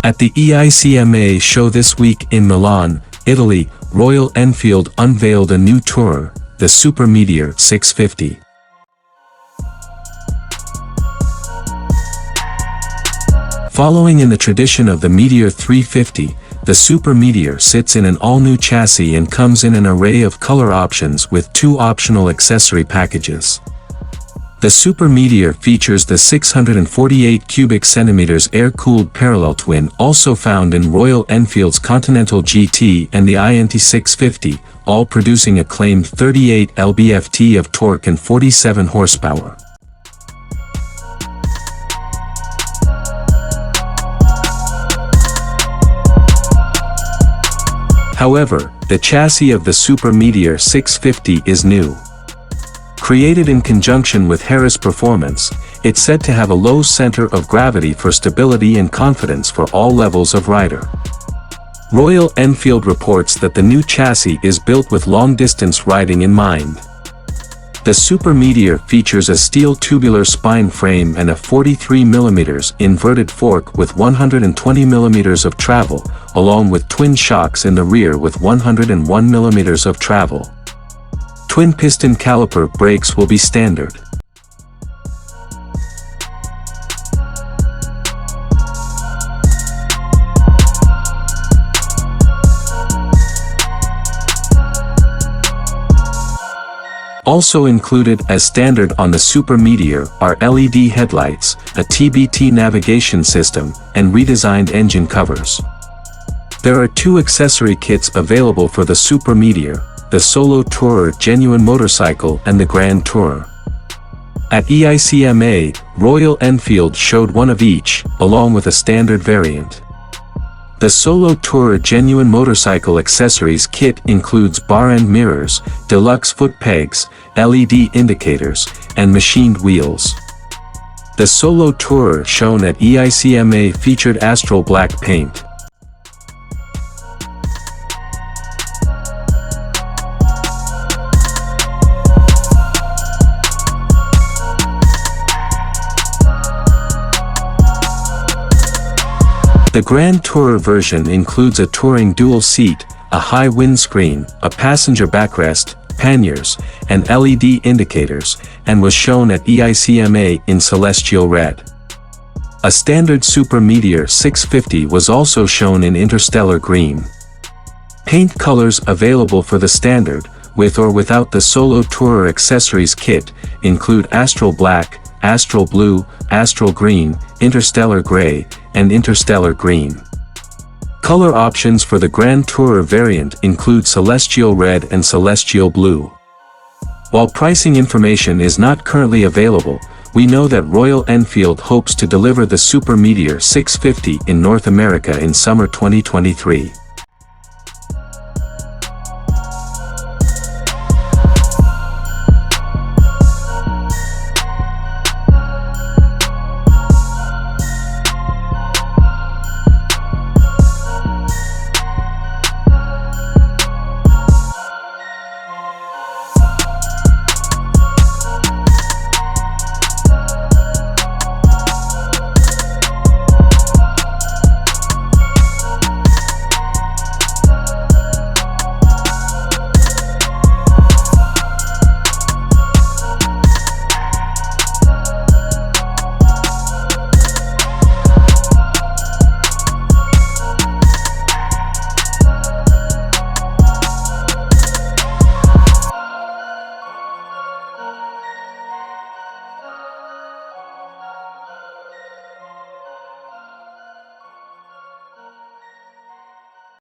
At the EICMA show this week in Milan, Italy, Royal Enfield unveiled a new tourer, the Super Meteor 650. Following in the tradition of the Meteor 350, the Super Meteor sits in an all-new chassis and comes in an array of color options with 2 optional accessory packages. The Super Meteor features the 648 cubic centimeters air-cooled parallel twin also found in Royal Enfield's Continental GT and the INT 650, all producing a claimed 38 lb-ft of torque and 47 horsepower. However, the chassis of the Super Meteor 650 is new. Created in conjunction with Harris Performance, it's said to have a low center of gravity for stability and confidence for all levels of rider. Royal Enfield reports that the new chassis is built with long-distance riding in mind. The Super Meteor features a steel tubular spine frame and a 43 mm inverted fork with 120 mm of travel, along with twin shocks in the rear with 101 mm of travel. Twin piston caliper brakes will be standard. Also included as standard on the Super Meteor are LED headlights, a TBT navigation system, and redesigned engine covers. There are 2 accessory kits available for the Super Meteor, the Solo Tourer Genuine Motorcycle and the Grand Tourer. At EICMA, Royal Enfield showed one of each, along with a standard variant. The Solo Tourer Genuine Motorcycle Accessories kit includes bar-end mirrors, deluxe foot pegs, LED indicators, and machined wheels. The Solo Tourer shown at EICMA featured Astral Black paint. The Grand Tourer version includes a touring dual seat, a high windscreen, a passenger backrest, panniers, and LED indicators, and was shown at EICMA in celestial red. A standard Super Meteor 650 was also shown in interstellar green. Paint colors available for the standard, with or without the Solo Tourer accessories kit, include Astral Black, Astral Blue, Astral Green, Interstellar Gray, and Interstellar Green. Color options for the Grand Tourer variant include Celestial Red and Celestial Blue. While pricing information is not currently available, we know that Royal Enfield hopes to deliver the Super Meteor 650 in North America in summer 2023.